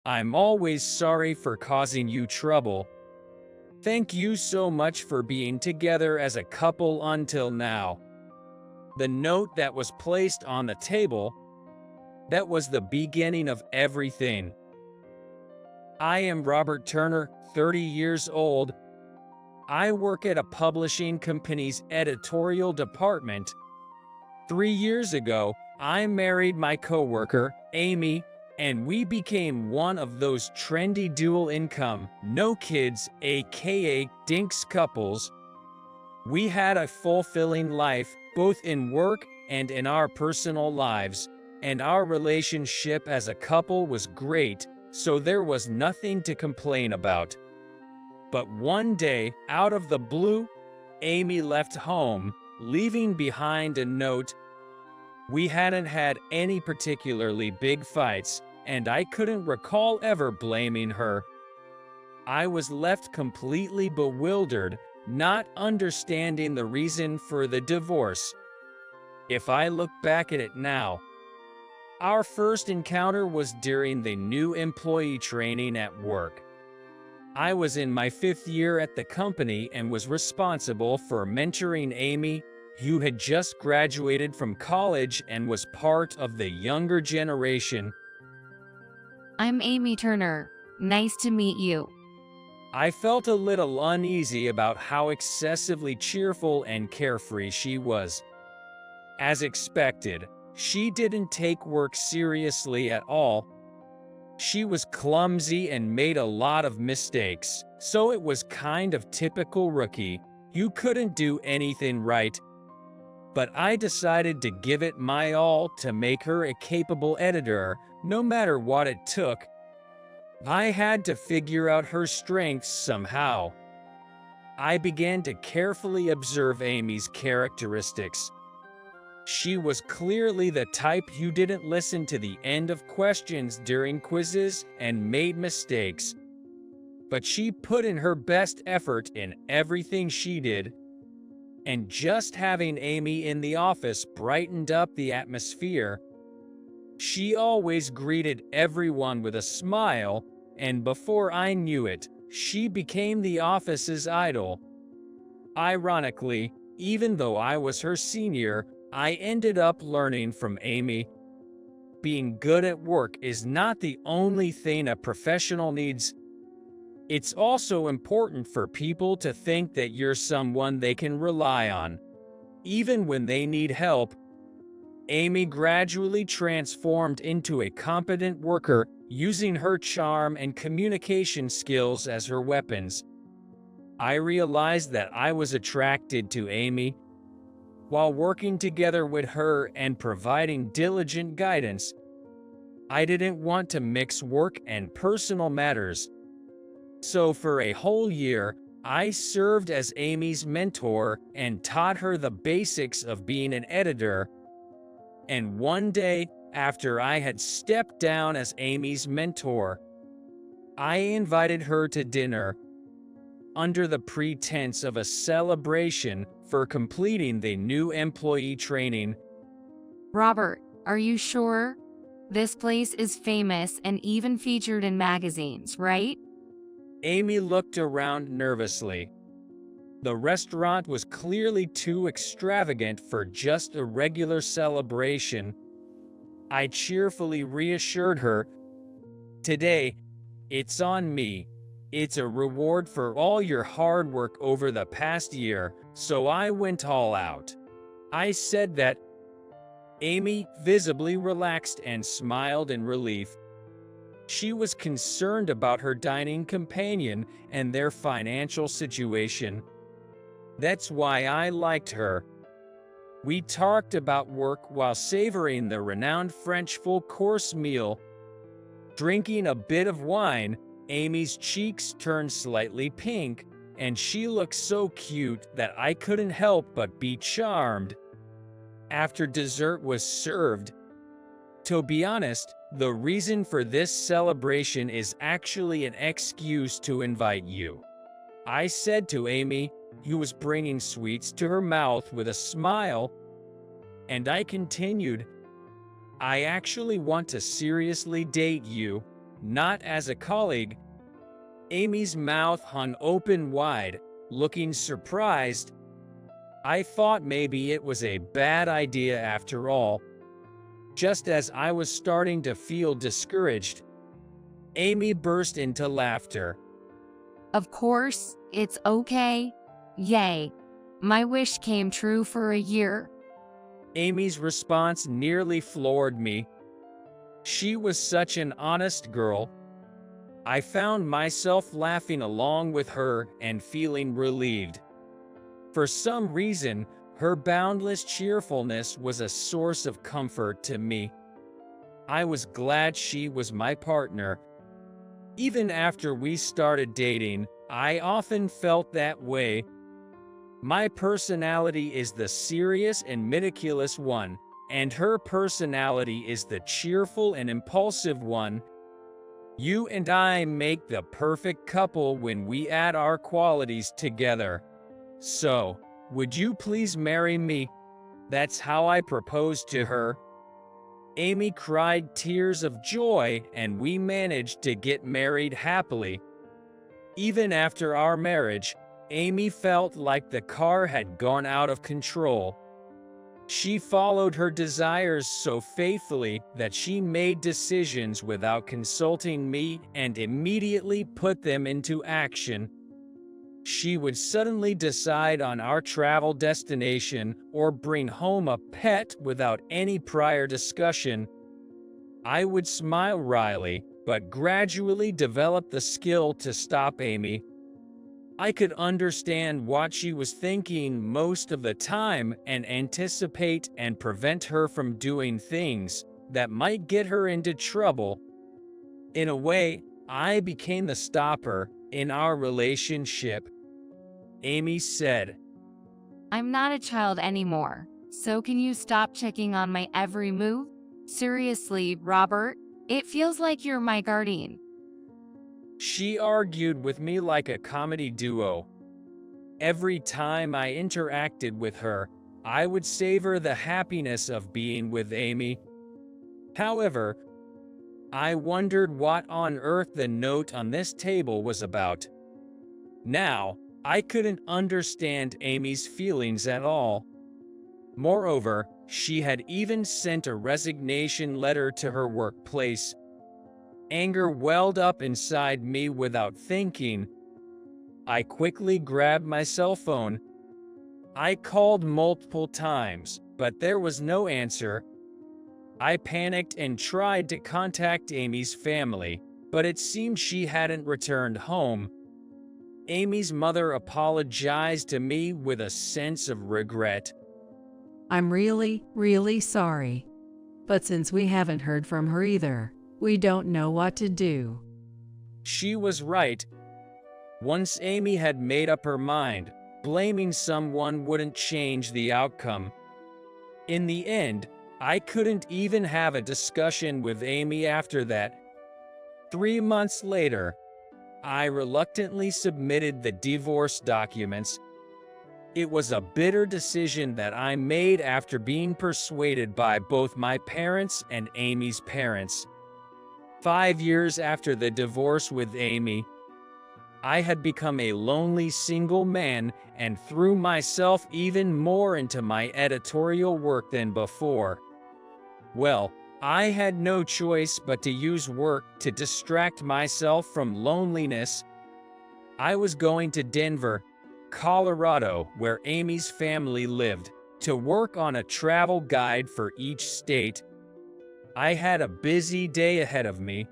I'm always sorry for causing you trouble. Thank you so much for being together as a couple until now. The note that was placed on the table, that was the beginning of everything. I am Robert Turner, 30 years old. I work at a publishing company's editorial department. 3 years ago, I married my coworker, Amy, and we became one of those trendy dual income, no kids, aka dinks couples. We had a fulfilling life, both in work and in our personal lives, and our relationship as a couple was great, so there was nothing to complain about. But one day, out of the blue, Amy left home, leaving behind a note. We hadn't had any particularly big fights, and I couldn't recall ever blaming her. I was left completely bewildered, not understanding the reason for the divorce. If I look back at it now, our first encounter was during the new employee training at work. I was in my 5th year at the company and was responsible for mentoring Amy, who had just graduated from college and was part of the younger generation. I'm Amy Turner. Nice to meet you. I felt a little uneasy about how excessively cheerful and carefree she was. As expected, she didn't take work seriously at all. She was clumsy and made a lot of mistakes, so it was kind of typical rookie. You couldn't do anything right. But I decided to give it my all to make her a capable editor, no matter what it took. I had to figure out her strengths somehow. I began to carefully observe Amy's characteristics. She was clearly the type who didn't listen to the end of questions during quizzes and made mistakes. But she put in her best effort in everything she did. And just having Amy in the office brightened up the atmosphere. She always greeted everyone with a smile, and before I knew it, she became the office's idol. Ironically, even though I was her senior, I ended up learning from Amy. Being good at work is not the only thing a professional needs. It's also important for people to think that you're someone they can rely on, even when they need help. Amy gradually transformed into a competent worker, using her charm and communication skills as her weapons. I realized that I was attracted to Amy. While working together with her and providing diligent guidance, I didn't want to mix work and personal matters. So for a whole year, I served as Amy's mentor and taught her the basics of being an editor. And one day, after I had stepped down as Amy's mentor, I invited her to dinner, under the pretense of a celebration for completing the new employee training. Robert, are you sure? This place is famous and even featured in magazines, right? Amy looked around nervously. The restaurant was clearly too extravagant for just a regular celebration. I cheerfully reassured her, "Today, it's on me. It's a reward for all your hard work over the past year, so I went all out." I said that. Amy visibly relaxed and smiled in relief. She was concerned about her dining companion and their financial situation. That's why I liked her. We talked about work while savoring the renowned French full-course meal. Drinking a bit of wine, Amy's cheeks turned slightly pink, and she looked so cute that I couldn't help but be charmed. After dessert was served, to be honest, the reason for this celebration is actually an excuse to invite you, I said to Amy, who was bringing sweets to her mouth with a smile. And I continued, "I actually want to seriously date you. not as a colleague. Amy's mouth hung open wide, looking surprised. I thought maybe it was a bad idea after all. Just as I was starting to feel discouraged, Amy burst into laughter. Of course, it's okay. Yay. My wish came true for a year. Amy's response nearly floored me. She was such an honest girl. I found myself laughing along with her and feeling relieved. For some reason, her boundless cheerfulness was a source of comfort to me. I was glad she was my partner. Even after we started dating, I often felt that way. My personality is the serious and meticulous one, and her personality is the cheerful and impulsive one. You and I make the perfect couple when we add our qualities together. So, would you please marry me? That's how I proposed to her. Amy cried tears of joy, and we managed to get married happily. Even after our marriage, Amy felt like the car had gone out of control. She followed her desires so faithfully that she made decisions without consulting me and immediately put them into action. She would suddenly decide on our travel destination or bring home a pet without any prior discussion. I would smile wryly, but gradually develop the skill to stop Amy. I could understand what she was thinking most of the time and anticipate and prevent her from doing things that might get her into trouble. In a way, I became the stopper in our relationship. Amy said, I'm not a child anymore, so can you stop checking on my every move? Seriously, Robert, it feels like you're my guardian. She argued with me like a comedy duo. Every time I interacted with her, I would savor the happiness of being with Amy. However, I wondered what on earth the note on this table was about. Now, I couldn't understand Amy's feelings at all. Moreover, she had even sent a resignation letter to her workplace. Anger welled up inside me without thinking. I quickly grabbed my cell phone. I called multiple times, but there was no answer. I panicked and tried to contact Amy's family, but it seemed she hadn't returned home. Amy's mother apologized to me with a sense of regret. I'm really sorry. But since we haven't heard from her either, we don't know what to do. She was right. Once Amy had made up her mind, blaming someone wouldn't change the outcome. In the end, I couldn't even have a discussion with Amy after that. 3 months later, I reluctantly submitted the divorce documents. It was a bitter decision that I made after being persuaded by both my parents and Amy's parents. 5 years after the divorce with Amy, I had become a lonely single man and threw myself even more into my editorial work than before. Well, I had no choice but to use work to distract myself from loneliness. I was going to Denver, Colorado, where Amy's family lived, to work on a travel guide for each state. I had a busy day ahead of me.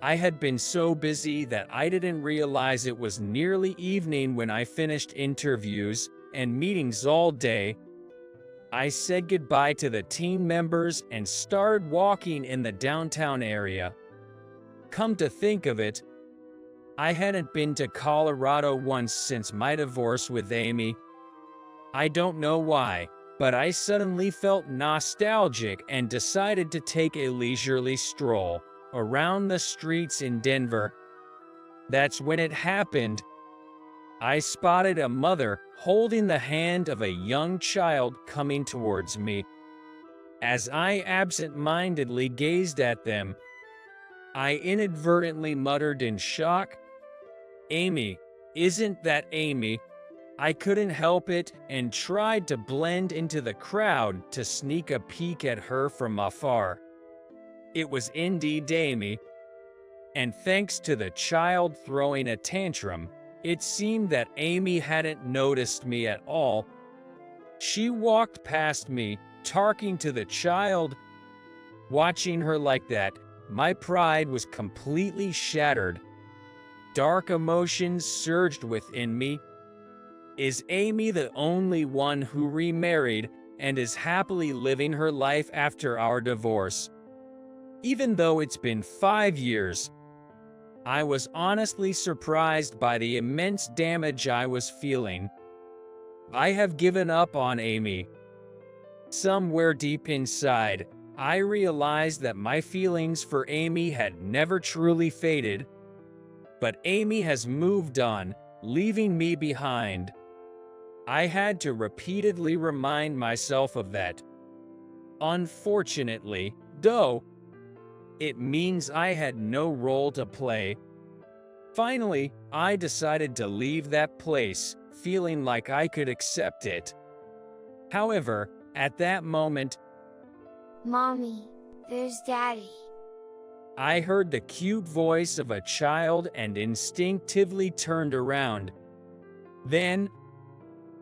I had been so busy that I didn't realize it was nearly evening when I finished interviews and meetings all day. I said goodbye to the team members and started walking in the downtown area. Come to think of it, I hadn't been to Colorado once since my divorce with Amy. I don't know why, but I suddenly felt nostalgic and decided to take a leisurely stroll around the streets in Denver. That's when it happened. I spotted a mother holding the hand of a young child coming towards me. As I absent-mindedly gazed at them, I inadvertently muttered in shock. Amy, isn't that Amy? I couldn't help it and tried to blend into the crowd to sneak a peek at her from afar. It was indeed Amy, and thanks to the child throwing a tantrum, it seemed that Amy hadn't noticed me at all. She walked past me, talking to the child. Watching her like that, my pride was completely shattered. Dark emotions surged within me. Is Amy the only one who remarried and is happily living her life after our divorce? Even though it's been 5 years, I was honestly surprised by the immense damage I was feeling. I have given up on Amy. Somewhere deep inside, I realized that my feelings for Amy had never truly faded, but Amy has moved on, leaving me behind. I had to repeatedly remind myself of that. Unfortunately, though, it means I had no role to play. Finally, I decided to leave that place, feeling like I could accept it. However, at that moment, Mommy, there's Daddy. I heard the cute voice of a child and instinctively turned around. Then,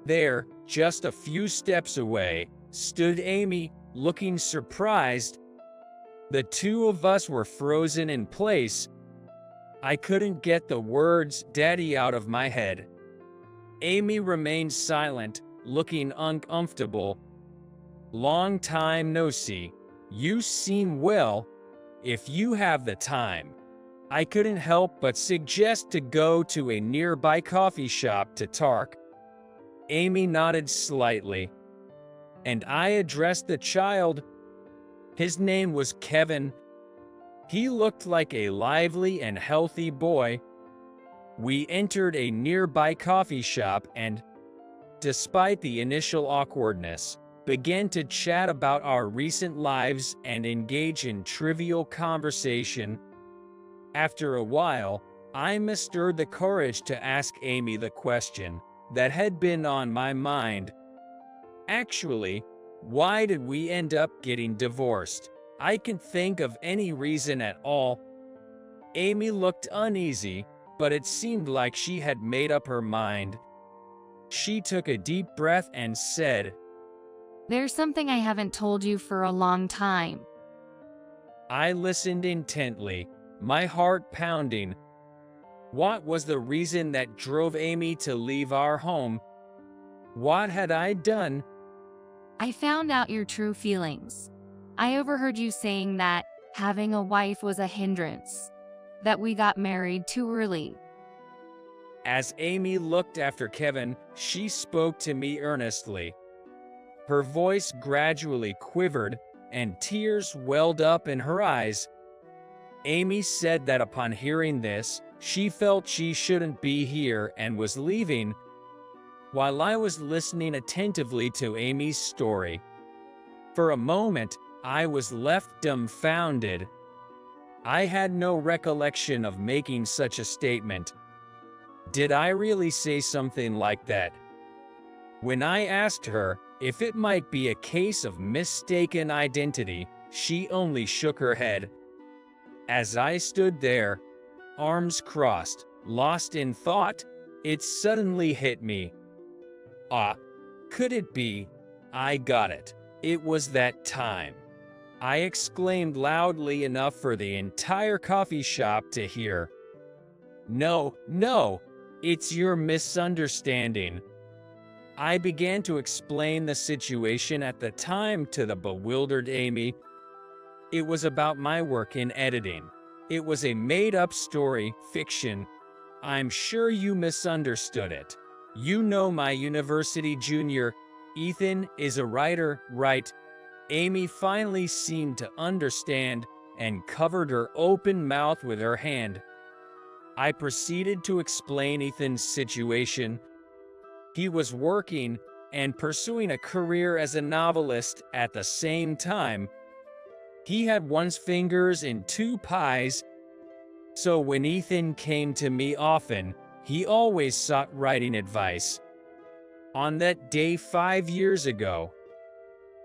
there, just a few steps away, stood Amy, looking surprised. The two of us were frozen in place. I couldn't get the words "Daddy" out of my head. Amy remained silent, looking uncomfortable. Long time no see. You seem well. If you have the time. I couldn't help but suggest to go to a nearby coffee shop to talk. Amy nodded slightly, and I addressed the child. His name was Kevin. He looked like a lively and healthy boy. We entered a nearby coffee shop and, despite the initial awkwardness, began to chat about our recent lives and engage in trivial conversation. After a while, I mustered the courage to ask Amy the question that had been on my mind. Actually, why did we end up getting divorced? I can't think of any reason at all. Amy looked uneasy, but it seemed like she had made up her mind. She took a deep breath and said, There's something I haven't told you for a long time. I listened intently, my heart pounding. What was the reason that drove Amy to leave our home? What had I done? I found out your true feelings. I overheard you saying that having a wife was a hindrance, that we got married too early. As Amy looked after Kevin, she spoke to me earnestly. Her voice gradually quivered, and tears welled up in her eyes. Amy said that upon hearing this, she felt she shouldn't be here and was leaving. While I was listening attentively to Amy's story, for a moment, I was left dumbfounded. I had no recollection of making such a statement. Did I really say something like that? When I asked her if it might be a case of mistaken identity, she only shook her head. As I stood there, arms crossed, lost in thought, it suddenly hit me. Could it be? I got it. It was that time. I exclaimed loudly enough for the entire coffee shop to hear. No, it's your misunderstanding. I began to explain the situation at the time to the bewildered Amy. It was about my work in editing. It was a made-up story, fiction. I'm sure you misunderstood it. You know my university junior, Ethan, is a writer, right? Amy finally seemed to understand and covered her open mouth with her hand. I proceeded to explain Ethan's situation. He was working and pursuing a career as a novelist at the same time. He had one's fingers in two pies, So when Ethan came to me often, he always sought writing advice. On that day 5 years ago,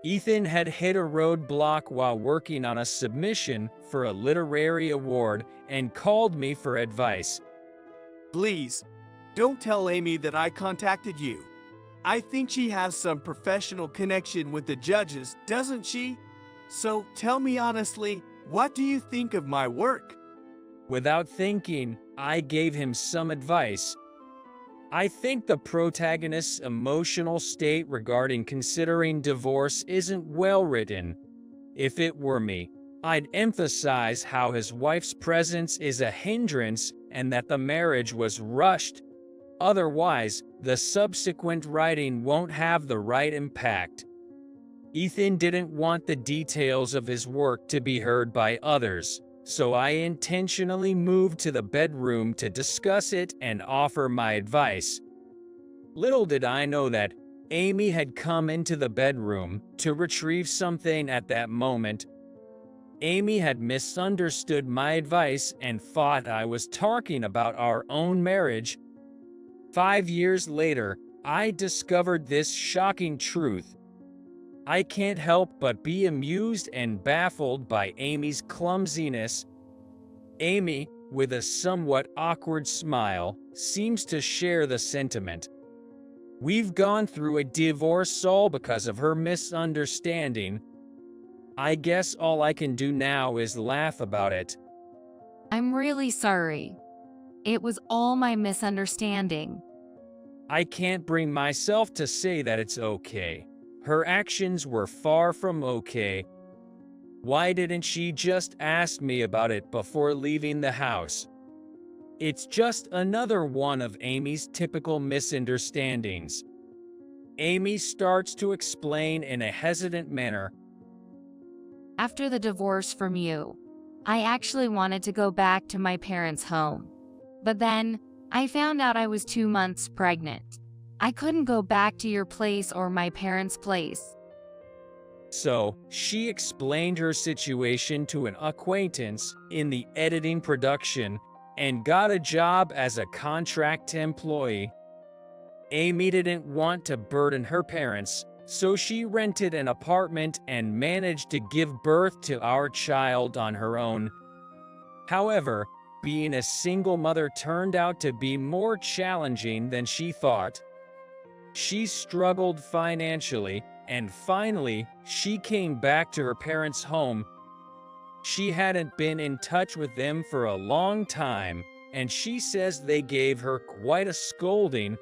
Ethan had hit a roadblock while working on a submission for a literary award and called me for advice. Please, don't tell Amy that I contacted you. I think she has some professional connection with the judges, doesn't she? So tell me honestly, what do you think of my work? Without thinking, I gave him some advice. I think the protagonist's emotional state regarding considering divorce isn't well written. If it were me, I'd emphasize how his wife's presence is a hindrance and that the marriage was rushed. Otherwise, the subsequent writing won't have the right impact. Ethan didn't want the details of his work to be heard by others, so I intentionally moved to the bedroom to discuss it and offer my advice. Little did I know that Amy had come into the bedroom to retrieve something at that moment. Amy had misunderstood my advice and thought I was talking about our own marriage. 5 years later, I discovered this shocking truth. I can't help but be amused and baffled by Amy's clumsiness. Amy, with a somewhat awkward smile, seems to share the sentiment. We've gone through a divorce all because of her misunderstanding. I guess all I can do now is laugh about it. I'm really sorry. It was all my misunderstanding. I can't bring myself to say that it's okay. Her actions were far from okay. Why didn't she just ask me about it before leaving the house? It's just another one of Amy's typical misunderstandings. Amy starts to explain in a hesitant manner. After the divorce from you, I actually wanted to go back to my parents' home. But then, I found out I was 2 months pregnant. I couldn't go back to your place or my parents' place. So, she explained her situation to an acquaintance in the editing production and got a job as a contract employee. Amy didn't want to burden her parents, so she rented an apartment and managed to give birth to our child on her own. However, being a single mother turned out to be more challenging than she thought. She struggled financially, and finally, she came back to her parents' home. She hadn't been in touch with them for a long time, and she says they gave her quite a scolding.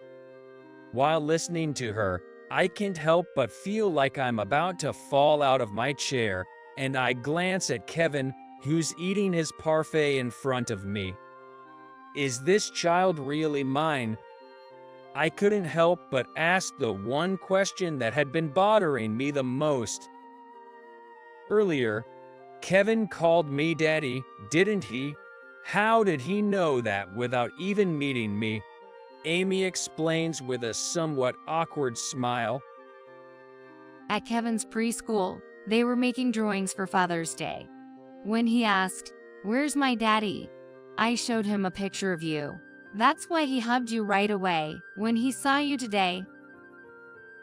While listening to her, I can't help but feel like I'm about to fall out of my chair, and I glance at Kevin, who's eating his parfait in front of me. Is this child really mine? I couldn't help but ask the one question that had been bothering me the most. Earlier, Kevin called me daddy, didn't he? How did he know that without even meeting me? Amy explains with a somewhat awkward smile. At Kevin's preschool, they were making drawings for Father's Day. When he asked, "Where's my daddy?" I showed him a picture of you. That's why he hugged you right away when he saw you today.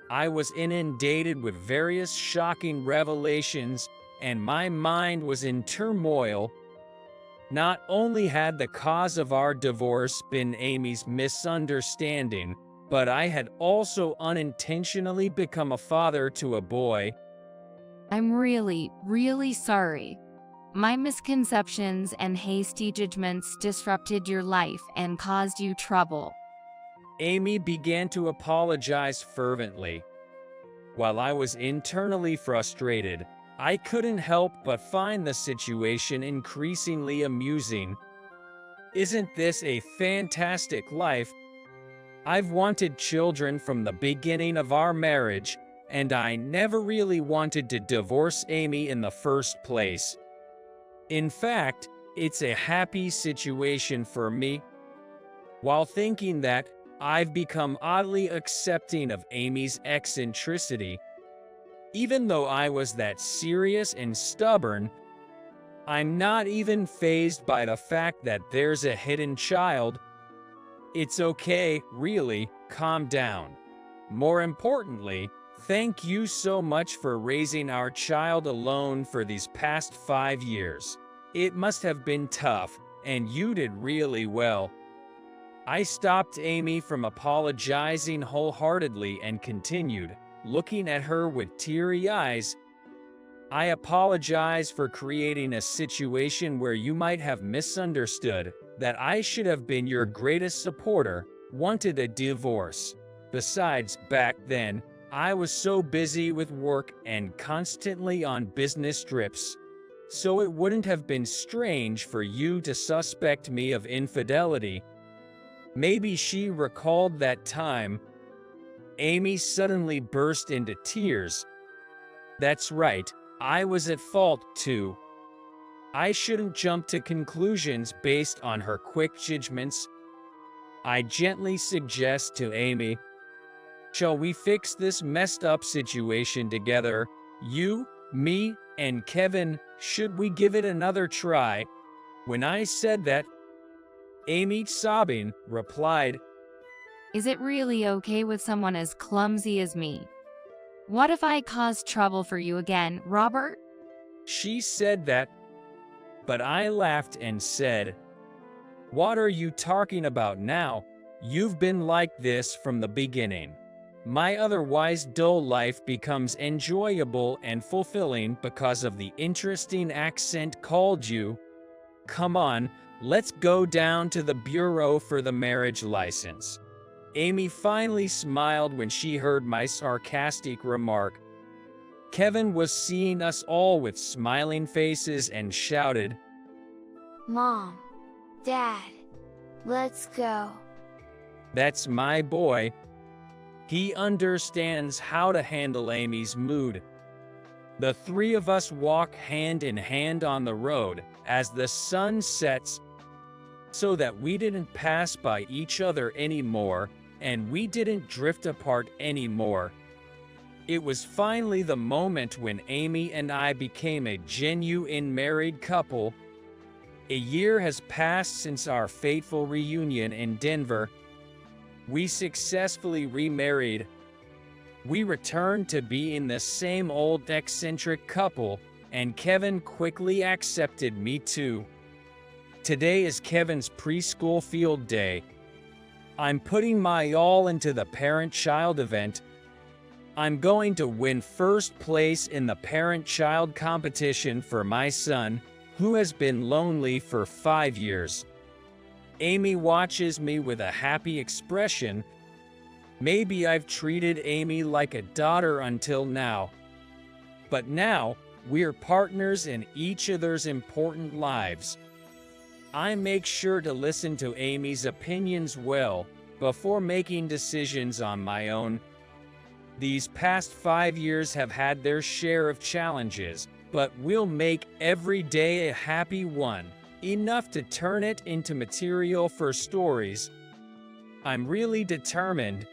I was inundated with various shocking revelations, and my mind was in turmoil. Not only had the cause of our divorce been Amy's misunderstanding, but I had also unintentionally become a father to a boy. I'm really, really sorry. My misconceptions and hasty judgments disrupted your life and caused you trouble. Amy began to apologize fervently. While I was internally frustrated, I couldn't help but find the situation increasingly amusing. Isn't this a fantastic life? I've wanted children from the beginning of our marriage, and I never really wanted to divorce Amy in the first place. In fact, it's a happy situation for me. While thinking that, I've become oddly accepting of Amy's eccentricity. Even though I was that serious and stubborn, I'm not even fazed by the fact that there's a hidden child. It's okay, really, calm down. More importantly, thank you so much for raising our child alone for these past 5 years. It must have been tough, and you did really well. I stopped Amy from apologizing wholeheartedly and continued, looking at her with teary eyes. I apologize for creating a situation where you might have misunderstood that I should have been your greatest supporter, wanted a divorce. Besides, back then, I was so busy with work and constantly on business trips. So it wouldn't have been strange for you to suspect me of infidelity. Maybe she recalled that time. Amy suddenly burst into tears. That's right, I was at fault too. I shouldn't jump to conclusions based on her quick judgments. I gently suggest to Amy, shall we fix this messed up situation together? You, me, and Kevin, should we give it another try? When I said that, Amy, sobbing, replied, Is it really okay with someone as clumsy as me? What if I cause trouble for you again, Robert? She said that, but I laughed and said, what are you talking about now? You've been like this from the beginning. My otherwise dull life becomes enjoyable and fulfilling because of the interesting accent called you. Come on, let's go down to the bureau for the marriage license. Amy finally smiled when she heard my sarcastic remark. Kevin was seeing us all with smiling faces and shouted, Mom, Dad, let's go. That's my boy. He understands how to handle Amy's mood. The three of us walk hand in hand on the road as the sun sets, so that we didn't pass by each other anymore and we didn't drift apart anymore. It was finally the moment when Amy and I became a genuine married couple. A year has passed since our fateful reunion in Denver. We successfully remarried. We returned to being the same old eccentric couple, and Kevin quickly accepted me too. Today is Kevin's preschool field day. I'm putting my all into the parent-child event. I'm going to win first place in the parent-child competition for my son, who has been lonely for 5 years. Amy watches me with a happy expression. Maybe I've treated Amy like a daughter until now. But now, we're partners in each other's important lives. I make sure to listen to Amy's opinions well before making decisions on my own. These past 5 years have had their share of challenges, but we'll make every day a happy one, enough to turn it into material for stories. I'm really determined,